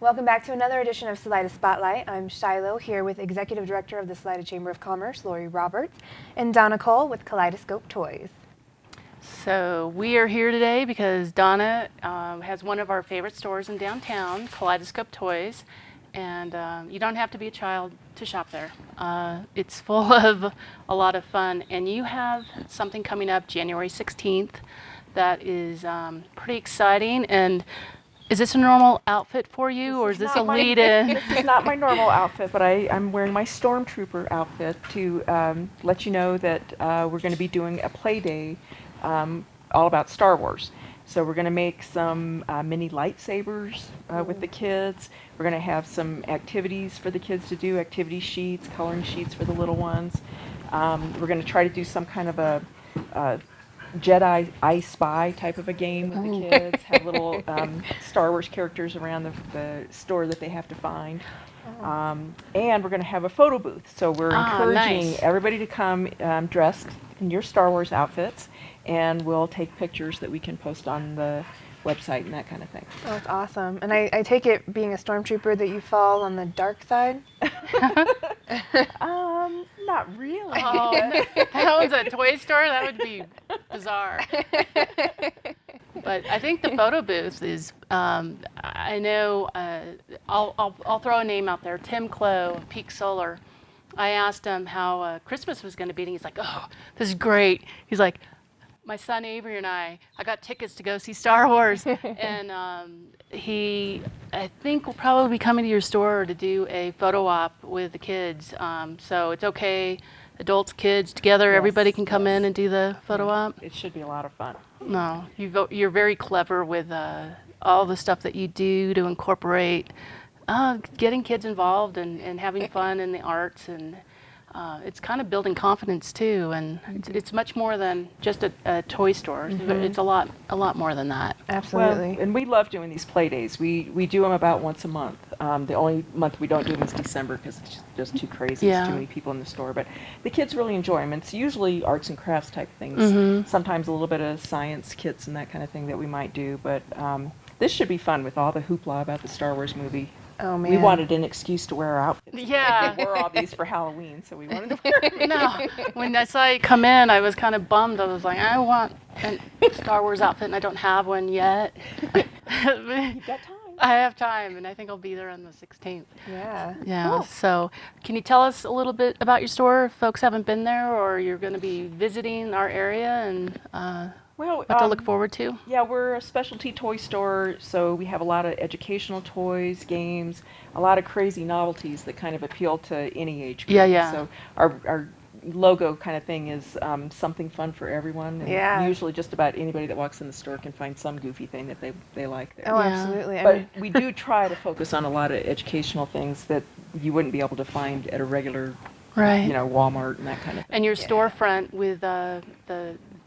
Welcome back to another edition of Salida Spotlight. I'm Shiloh here with Executive Director of the Salida Chamber of Commerce, Lori Roberts, and Donna Cole with Kaleidoscope Toys. So we are here today because Donna has one of our favorite stores in downtown, Kaleidoscope Toys, and you don't have to be a child to shop there. It's full of a lot of fun, and you have something coming up January 16th that is pretty exciting. And is this a normal outfit for you, or is this a lead-in? This is not my normal outfit, but I'm wearing my Stormtrooper outfit to let you know that we're going to be doing a play day all about Star Wars. So we're going to make some mini lightsabers with the kids. We're going to have some activities for the kids to do, activity sheets, coloring sheets for the little ones. We're going to try to do some kind of a Jedi I Spy type of a game with the kids, have little Star Wars characters around the store that they have to find. And we're going to have a photo booth. So we're encouraging everybody to come dressed in your Star Wars outfits, and we'll take pictures that we can post on the website and that kind of thing. Oh, that's awesome. And I take it, being a stormtrooper, that you fall on the dark side? Not really. Oh, that was a toy store? That would be bizarre. But I think the photo booth is, I know, I'll throw a name out there, Tim Clow, Peak Solar. I asked him how Christmas was going to be, and he's like, oh, this is great. He's like, my son Avery and I got tickets to go see Star Wars. And I think will probably be coming to your store to do a photo op with the kids. So it's okay, adults, kids together, Yes, everybody can come in and do the photo op. It should be a lot of fun. No, you're very clever with all the stuff that you do to incorporate getting kids involved and having fun in the arts, and it's kind of building confidence too, and it's much more than just a toy store. It's a lot more than that. Absolutely. Well, and we love doing these play days. We do them about once a month. The only month we don't do them is December because it's just too crazy. Yeah. There's too many people in the store. But the kids really enjoy them. It's usually arts and crafts type things. Sometimes a little bit of science kits and that kind of thing that we might do. But this should be fun with all the hoopla about the Star Wars movie. Oh, man. We wanted an excuse to wear our outfits. Yeah. We wore all these for Halloween, so we wanted to wear them. No, when I saw you come in, I was kind of bummed. I was like, I want a Star Wars outfit, and I don't have one yet. You've got time. I have time, and I think I'll be there on the 16th. Yeah. Yeah. Cool. So, can you tell us a little bit about your store if folks haven't been there, or you're going to be visiting our area and what to look forward to? Yeah, we're a specialty toy store, so we have a lot of educational toys, games, a lot of crazy novelties that kind of appeal to any age group. Yeah, yeah. So our logo kind of thing is something fun for everyone. And Yeah. usually just about anybody that walks in the store can find some goofy thing that they like there. Oh, Yeah. absolutely. I But mean, we do try to focus on a lot of educational things that you wouldn't be able to find at a regular, Right. Walmart and that kind of thing. And your storefront with the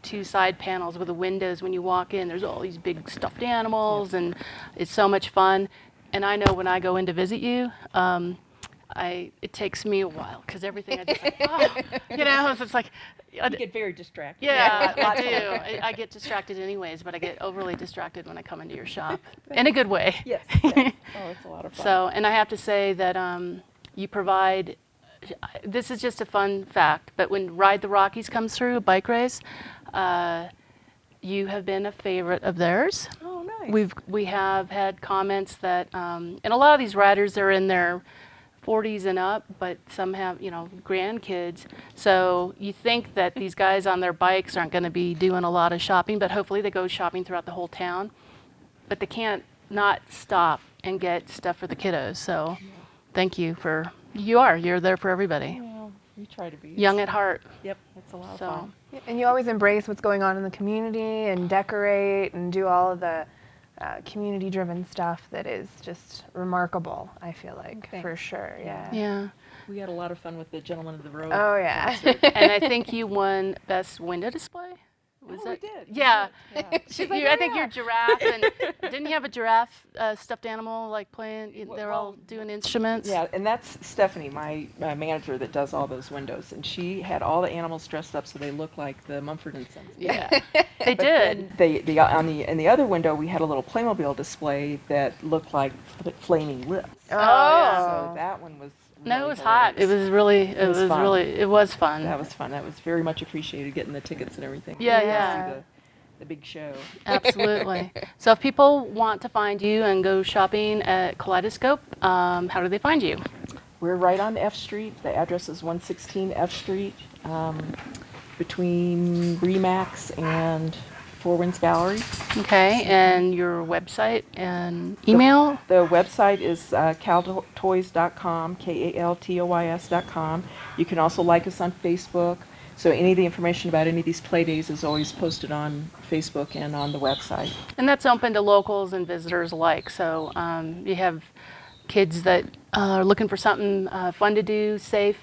two side panels with the windows, when you walk in, there's all these big stuffed animals, and it's so much fun. And I know when I go in to visit you, it takes me a while because everything I just it's like, You get very distracted. yeah, I do. I get distracted anyways, but I get overly distracted when I come into your shop in a good way. Yes. Yes. Oh, it's a lot of fun. So, and I have to say that you provide. This is just a fun fact, but when Ride the Rockies comes through, a bike race, you have been a favorite of theirs. Oh, nice. We have had comments that, and a lot of these riders are in their 40s and up, but some have, grandkids. So you think that these guys on their bikes aren't going to be doing a lot of shopping, but hopefully they go shopping throughout the whole town. But they can't not stop and get stuff for the kiddos. So thank you you're there for everybody. Well, we try to be. Young at heart. Yep, it's a lot of So, fun. and you always embrace what's going on in the community and decorate and do all of the community-driven stuff that is just remarkable, I feel like, for Thanks. sure. Yeah. yeah. We had a lot of fun with the Gentlemen of the Road. Oh, yeah. And I think you won Best Window Display. Was Oh, that? we did. We Yeah. did, yeah. She's like, I "Oh, think yeah." your giraffe and didn't you have a giraffe stuffed animal like playing? They're all Well, doing instruments. Yeah, and that's Stephanie, my manager that does all those windows, and she had all the animals dressed up so they look like the Mumford and Sons. Yeah, they But did. then in the other window we had a little Playmobil display that looked like flaming lips. yeah. So that one was No, really it was hot. It hilarious. was really. It was was fun. really. It was fun. That was fun. That was very much appreciated, getting the tickets and everything. Yeah, to yeah. see the big show. Absolutely. So if people want to find you and go shopping at Kaleidoscope, how do they find you? We're right on F Street. The address is 116 F Street, between Remax and Four Winds Gallery. Okay, and your website and email? The website is kaltoys.com, KALTOYS.com. You can also like us on Facebook. So any of the information about any of these play days is always posted on Facebook and on the website. And that's open to locals and visitors alike. So you have kids that are looking for something fun to do, safe,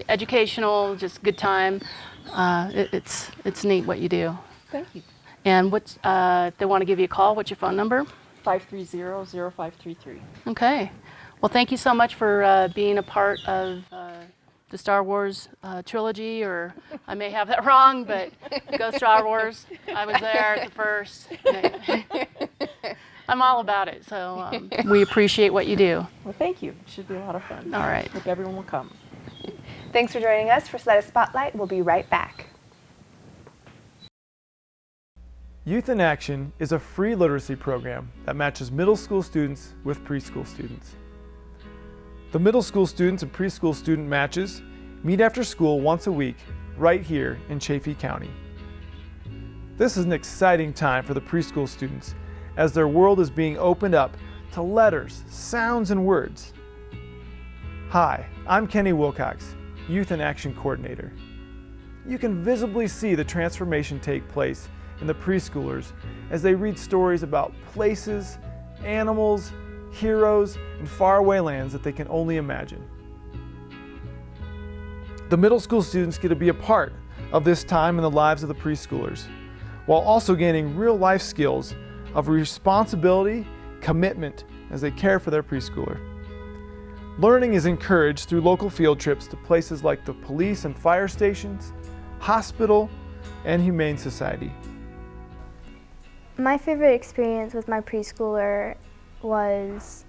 educational, just good time. It's neat what you do. Thank you. And what's if they want to give you a call, what's your phone number? 530-0533. Okay. Well, thank you so much for being a part of the Star Wars trilogy, or I may have that wrong, but go Star Wars. I was there at the first. I'm all about it, so we appreciate what you do. Well, thank you. It should be a lot of fun. All right. Hope everyone will come. Thanks for joining us for Salida Spotlight. We'll be right back. Youth in Action is a free literacy program that matches middle school students with preschool students. The middle school students and preschool student matches meet after school once a week right here in Chaffee County. This is an exciting time for the preschool students as their world is being opened up to letters, sounds, and words. Hi, I'm Kenny Wilcox, Youth in Action Coordinator. You can visibly see the transformation take place in the preschoolers as they read stories about places, animals, heroes, and faraway lands that they can only imagine. The middle school students get to be a part of this time in the lives of the preschoolers, while also gaining real life skills of responsibility, commitment as they care for their preschooler. Learning is encouraged through local field trips to places like the police and fire stations, hospital, and Humane Society. My favorite experience with my preschooler was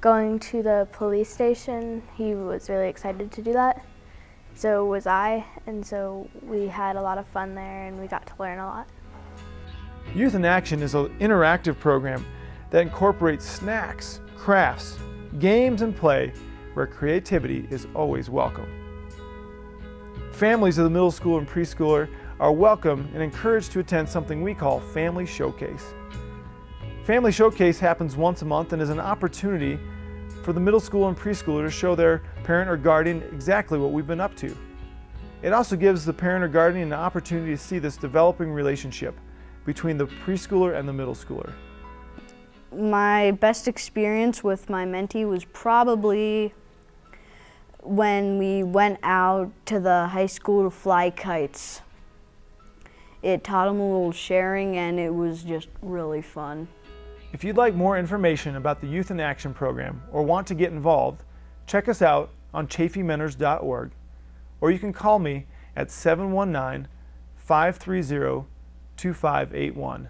going to the police station. He was really excited to do that. So was I, and so we had a lot of fun there and we got to learn a lot. Youth in Action is an interactive program that incorporates snacks, crafts, games, and play where creativity is always welcome. Families of the middle school and preschooler are welcome and encouraged to attend something we call Family Showcase. Family Showcase happens once a month and is an opportunity for the middle school and preschooler to show their parent or guardian exactly what we've been up to. It also gives the parent or guardian an opportunity to see this developing relationship between the preschooler and the middle schooler. My best experience with my mentee was probably when we went out to the high school to fly kites. It taught them a little sharing and it was just really fun. If you'd like more information about the Youth in Action program or want to get involved, check us out on chaffeementors.org, or you can call me at 719-530-2581.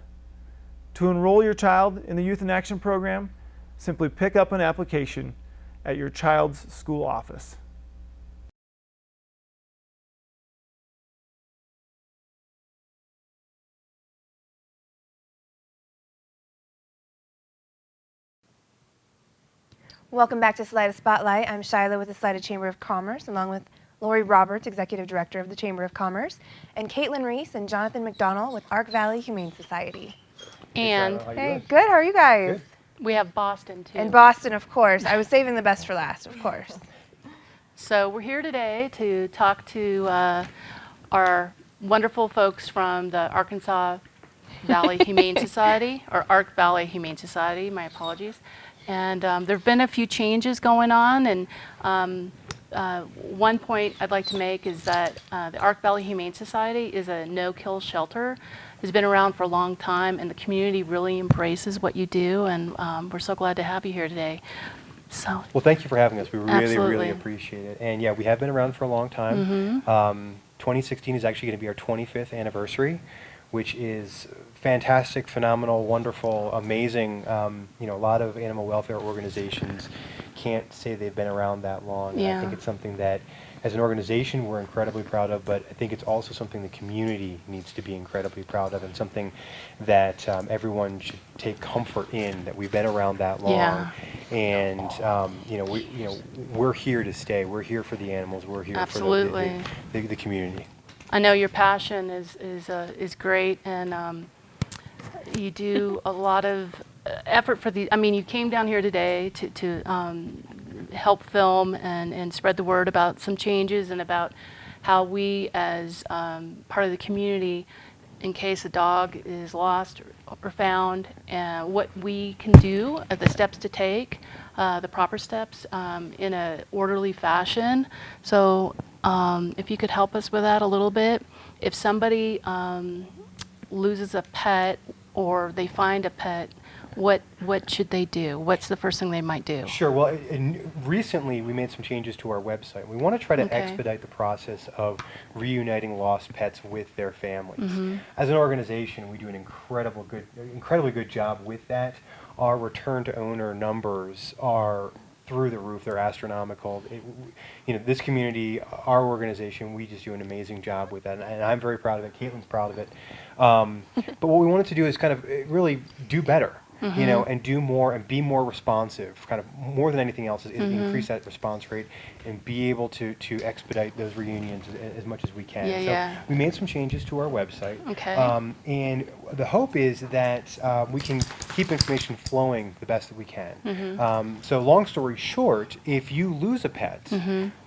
To enroll your child in the Youth in Action program, simply pick up an application at your child's school office. Welcome back to Salida Spotlight. I'm Shyla with the Salida Chamber of Commerce, along with Lori Roberts, Executive Director of the Chamber of Commerce, and Caitlin Reese and Jonathan McDonald with Ark-Valley Humane Society. And Hey, good. How are you guys? Good. we have Boston too. And Boston, of course. I was saving the best for last, of course. So we're here today to talk to our wonderful folks from the Arkansas Valley Humane Society, or Ark-Valley Humane Society, my apologies. And there have been a few changes going on, and one point I'd like to make is that the Ark-Valley Humane Society is a no-kill shelter. It's been around for a long time, and the community really embraces what you do, and we're so glad to have you here today. So, Well, thank you for having us. We really, Absolutely. really appreciate it. And yeah, we have been around for a long time. 2016 is actually going to be our 25th anniversary, which is fantastic, phenomenal, wonderful, amazing. You know, a lot of animal welfare organizations can't say they've been around that long. And I think Yeah. it's something that, as an organization, we're incredibly proud of, but I think it's also something the community needs to be incredibly proud of, and something that everyone should take comfort in, that we've been around that long. Yeah. And we're here to stay. We're here for the animals. We're here Absolutely. for the community. I know your passion is great, and you do a lot of effort for the. I mean, you came down here today to help film and spread the word about some changes and about how we, as part of the community, in case a dog is lost or found, what we can do, the steps to take, the proper steps in an orderly fashion. So if you could help us with that a little bit. If somebody loses a pet or they find a pet, what should they do? What's the first thing they might do? Sure. Well, recently we made some changes to our website. We want to try to Okay. expedite the process of reuniting lost pets with their families. Mm-hmm. As an organization, we do an incredibly good job with that. Our return to owner numbers are through the roof. They're astronomical. This community, our organization, we just do an amazing job with that, and I'm very proud of it. Caitlin's proud of it. But what we wanted to do is kind of really do better. And do more and be more responsive, kind of more than anything else, is increase that response rate and be able to expedite those reunions as much as we can. Yeah, so yeah. we made some changes to our website. Okay. And the hope is that we can keep information flowing the best that we can. So long story short, if you lose a pet,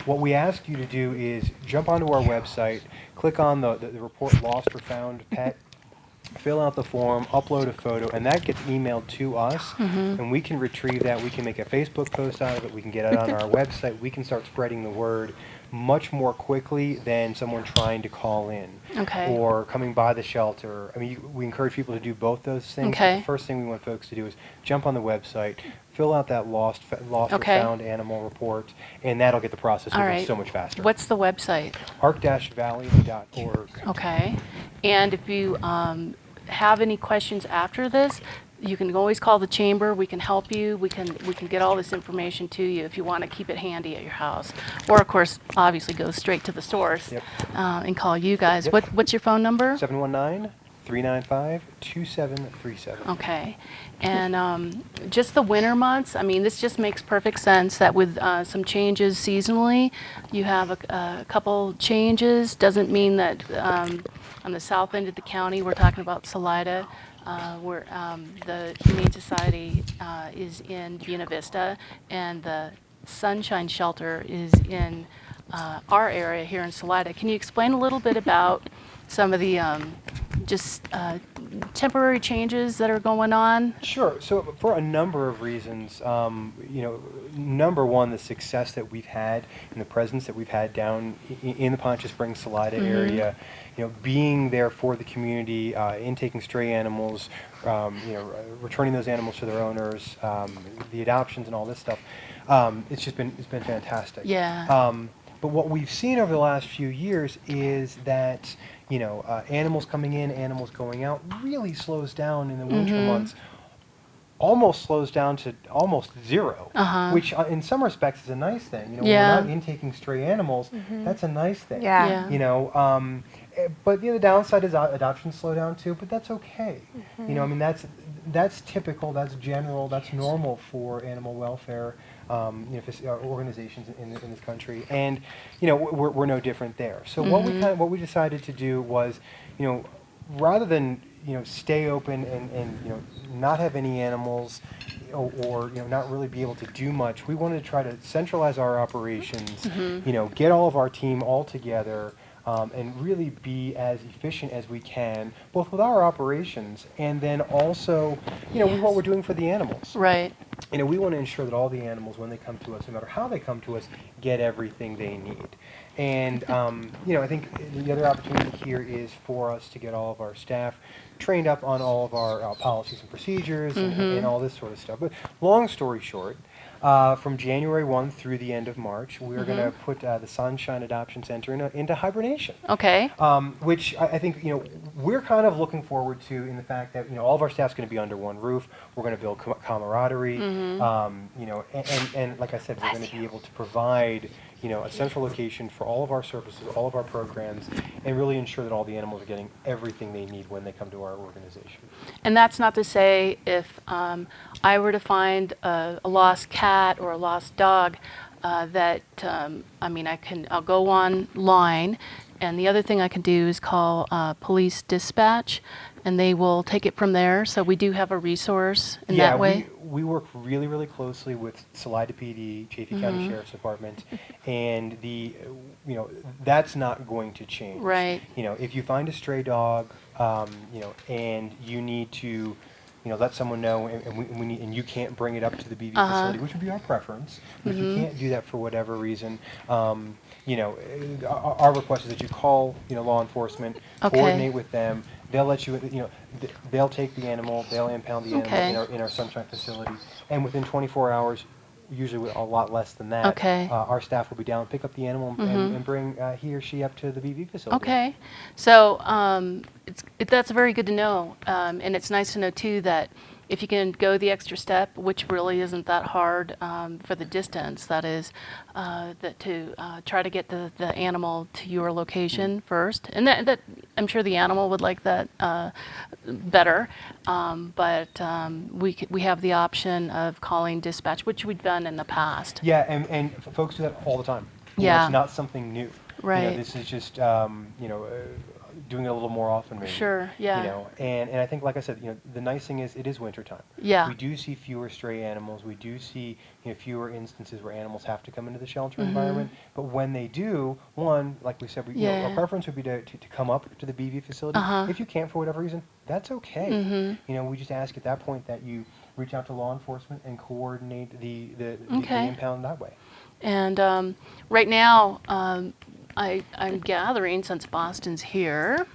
what we ask you to do is jump onto our website, click on the report lost or found pet, fill out the form, upload a photo, and that gets emailed to us, and we can retrieve that. We can make a Facebook post out of it. We can get it on our website. We can start spreading the word much more quickly than someone trying to call in Okay. or coming by the shelter. I mean, we encourage people to do both those things. But Okay. the first thing we want folks to do is jump on the website, fill out that lost Okay. or found animal report, and that'll get the process All moving right. so much faster. What's the website? Ark-Valley.org. Okay. And if you have any questions after this, you can always call the chamber. We can help you. We can get all this information to you if you want to keep it handy at your house. Or, of course, obviously go straight to the source. Yep. And call you guys. Yep. What's your phone number? 719-395-2737. Okay. And just the winter months, I mean, this just makes perfect sense that with some changes seasonally, you have a couple changes. Doesn't mean that on the south end of the county, we're talking about Salida, where the Humane Society is in Buena Vista, and the Sunshine Shelter is in our area here in Salida. Can you explain a little bit about some of the temporary changes that are going on? Sure. So for a number of reasons, number one, the success that we've had and the presence that we've had down in the Poncha Springs, Salida area, being there for the community, intaking stray animals, returning those animals to their owners, the adoptions and all this stuff. It's been fantastic. Yeah. But what we've seen over the last few years is that animals coming in, animals going out really slows down in the winter months. Almost slows down to almost zero, which in some respects is a nice thing. When Yeah. we're not intaking stray animals, that's a nice thing. Yeah. Yeah. But the downside is adoptions slow down too, but that's okay. That's typical, that's general, that's normal for animal welfare organizations in this country, and we're no different there. So what we decided to do was, rather than stay open and not have any animals or not really be able to do much, we wanted to try to centralize our operations, get all of our team all together, and really be as efficient as we can, both with our operations and then also, with what we're doing for the animals. Right. We want to ensure that all the animals, when they come to us, no matter how they come to us, get everything they need. And, I think the other opportunity here is for us to get all of our staff trained up on all of our policies and procedures and all this sort of stuff. But long story short, from January 1 through the end of March, we're going to put the Sunshine Adoption Center into hibernation. Okay. Which I think, we're kind of looking forward to in the fact that, all of our staff's going to be under one roof. We're going to build camaraderie, and like I said, we're going to be able to provide, a central location for all of our services, all of our programs, and really ensure that all the animals are getting everything they need when they come to our organization. And that's not to say if I were to find a lost cat or a lost dog I'll go online, and the other thing I can do is call police dispatch, and they will take it from there. So we do have a resource in that way. We work really, really closely with Salida PD, Chaffey County Sheriff's Department, and that's not going to change. Right. If you find a stray dog, and you need to, let someone know, and you can't bring it up to the BB facility, which would be our preference. But if you can't do that for whatever reason, our request is that you call, law enforcement, coordinate with them. They'll let you, they'll take the animal, they'll impound the animal in our Sunshine facility, and within 24 hours, usually a lot less than that, our staff will be down, pick up the animal, and bring he or she up to the BB facility. Okay. So that's very good to know, and it's nice to know too that if you can go the extra step, which really isn't that hard for the distance, that is, to try to get the animal to your location first, and that I'm sure the animal would like that better, but we have the option of calling dispatch, which we've done in the past. Yeah, and folks do that all the time. Yeah. It's not something new. Right. This is just doing it a little more often, maybe. Sure. Yeah. And I think, like I said, the nice thing is it is wintertime. Yeah. We do see fewer stray animals. We do see fewer instances where animals have to come into the shelter environment. But when they do, one, like we said, our preference would be to come up to the BV facility. If you can't for whatever reason, that's okay. We just ask at that point that you reach out to law enforcement and coordinate the impound that way. And right now, I'm gathering, since Boston's here,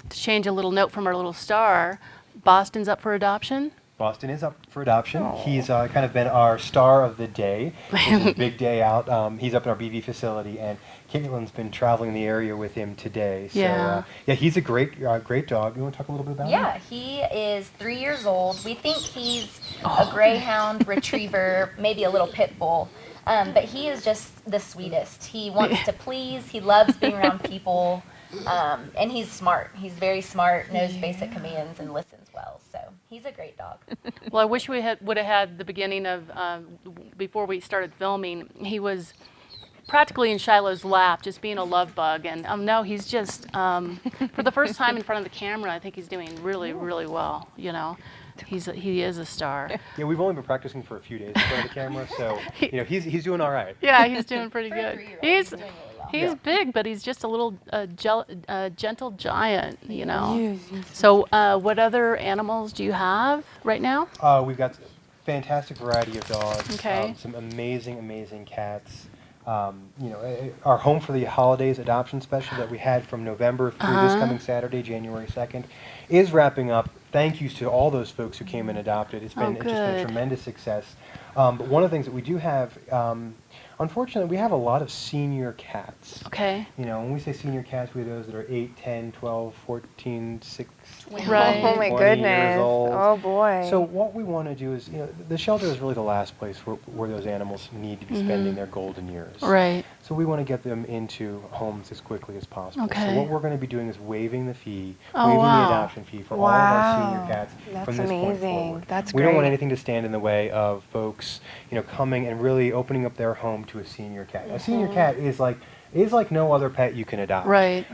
to change a little note from our little star, Boston's up for adoption? Boston is up for adoption. Aww. He's kind of been our star of the day. It's a big day out. He's up in our BV facility, and Caitlin's been traveling the area with him today. So, he's a great dog. You want to talk a little bit about him? Yeah, he is 3 years old. We think he's a greyhound retriever, maybe a little pit bull. But he is just the sweetest. He wants to please. He loves being around people. And he's smart. He's very smart, knows basic commands, and listens well. So he's a great dog. Well, I wish we would have had the beginning of, before we started filming, he was practically in Shiloh's lap, just being a love bug. And no, he's just, for the first time in front of the camera, I think he's doing really, really well, He is a star. Yeah, we've only been practicing for a few days in front of the camera, so he's doing all right. Yeah, he's doing pretty good. He's doing really well. He's big, but he's just a little gentle giant, So, what other animals do you have right now? We've got a fantastic variety of dogs. Okay. Some amazing cats. Our Home for the Holidays adoption special that we had from November through this coming Saturday, January 2nd, is wrapping up. Thank you to all those folks who came and adopted. It's just been a tremendous success. But one of the things that we do have, unfortunately, we have a lot of senior cats. Okay. When we say senior cats, we have those that are 8, 10, 12, 14, 16, Right. Oh my 20 goodness. years old. Oh boy. So what we want to do is, the shelter is really the last place where those animals need to be spending their golden years. Right. So we want to get them into homes as quickly as possible. Okay. So what we're going to be doing is waiving the fee, Oh, waiving wow. the adoption fee for all of our senior cats That's from this point amazing. forward. That's We don't want great. anything to stand in the way of folks, coming and really opening up their home to a senior cat. A senior cat is like no other pet you can adopt. Right.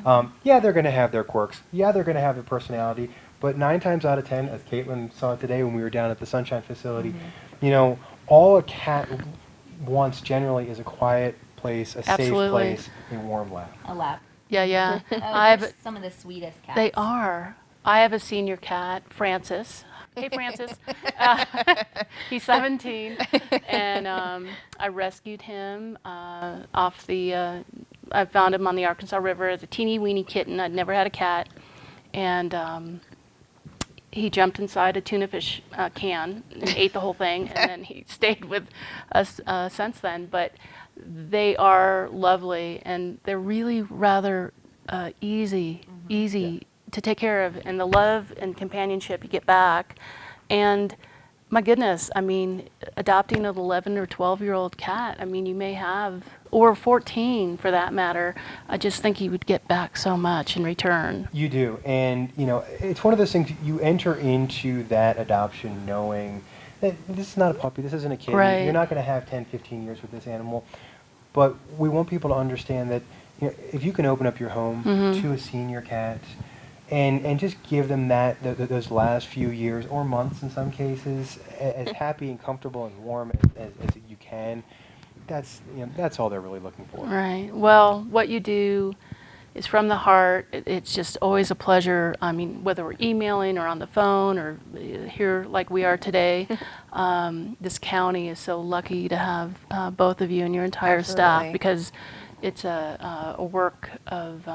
Yeah, they're going to have their quirks. Yeah, they're going to have their personality. But 9 times out of 10, as Caitlin saw today when we were down at the Sunshine facility, all a cat wants generally is a quiet place, a safe place, a warm lap. A lap. yeah. Oh, I they're have. some of the sweetest cats. They are. I have a senior cat, Francis. Hey, Francis. Uh, he's 17, and I rescued him off the. I found him on the Arkansas River as a teeny weeny kitten. I'd never had a cat, and he jumped inside a tuna fish can and ate the whole thing, and then he stayed with us since then. But they are lovely, and they're really rather easy to take care of, and the love and companionship you get back. And my goodness, I mean, adopting an 11 or 12-year-old cat, I mean, you may have, or 14 for that matter, I just think you would get back so much in return. You do, and it's one of those things you enter into that adoption knowing that this is not a puppy, this isn't a kid. Right. You're not going to have 10, 15 years with this animal, but we want people to understand that if you can open up your home to a senior cat and just give them those last few years or months in some cases as happy and comfortable and warm as you can, that's all they're really looking for. Right. Well, what you do is from the heart. It's just always a pleasure. I mean, whether we're emailing or on the phone or here like we are today, this county is so lucky to have both of you and your entire staff, Absolutely. because it's a work of,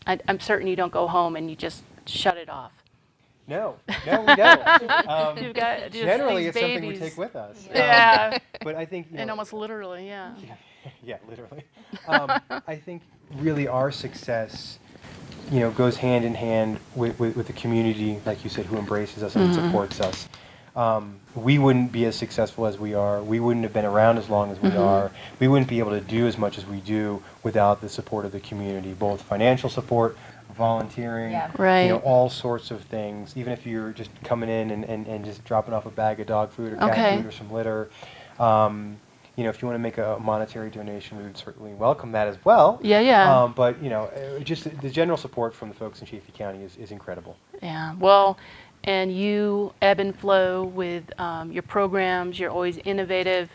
I'm certain you don't go home and you just shut it off. No, we don't. You've got just Generally, these it's something we babies. take with us. Yeah. But I think And almost literally, yeah. Yeah, literally. I think really our success, goes hand in hand with the community, like you said, who embraces us and supports us. We wouldn't be as successful as we are. We wouldn't have been around as long as we are. We wouldn't be able to do as much as we do without the support of the community, both financial support, volunteering, Yeah. Right. all sorts of things. Even if you're just coming in and just dropping off a bag of dog food or cat Okay. food or some litter. If you want to make a monetary donation, we would certainly welcome that as well. Yeah. But just the general support from the folks in Chaffee County is incredible. Yeah, well, and you ebb and flow with your programs. You're always innovative.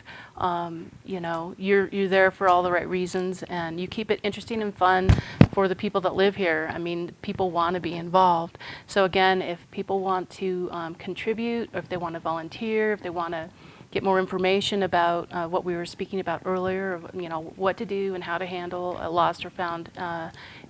You're there for all the right reasons, and you keep it interesting and fun for the people that live here. I mean, people want to be involved. So again, if people want to contribute, or if they want to volunteer, if they want to get more information about what we were speaking about earlier, what to do and how to handle a lost or found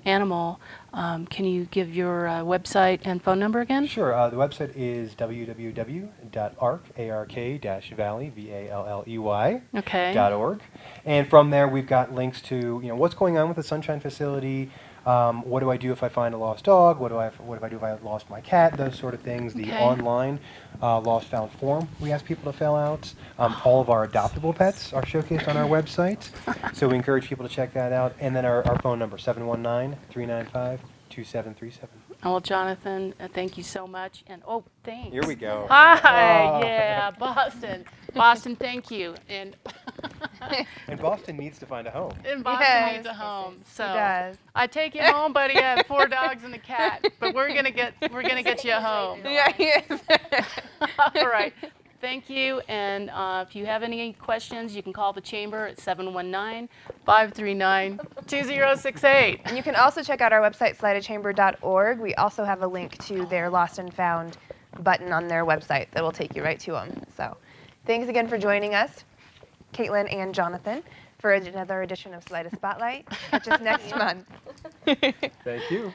animal, can you give your website and phone number again? Sure. The website is www.ark-valley, V-A-L-L-E-Y, Okay. .org. And from there, we've got links to what's going on with the Sunshine Facility. What do I do if I find a lost dog? What if I do if I lost my cat? Those sort of things. The Okay. online lost found form we ask people to fill out. All of our adoptable pets are showcased on our website, so we encourage people to check that out. And then our phone number 719-395-2737. Well, Jonathan, thank you so much. And thanks. Here we go. Hi, Oh. yeah, Boston. Boston, thank you. And And Boston needs to find a home. Boston Yes. needs a home. So He does. I take you home, buddy. I have 4 dogs and a cat, but we're gonna get you a home. Yeah, he is. All right. Thank you. And if you have any questions, you can call the chamber at 719-539-2068. And you can also check out our website, salidachamber.org. We also have a link to their Lost and Found button on their website that will take you right to them. So thanks again for joining us, Caitlin and Jonathan, for another edition of Salida Spotlight. Catch us next month. Thank you.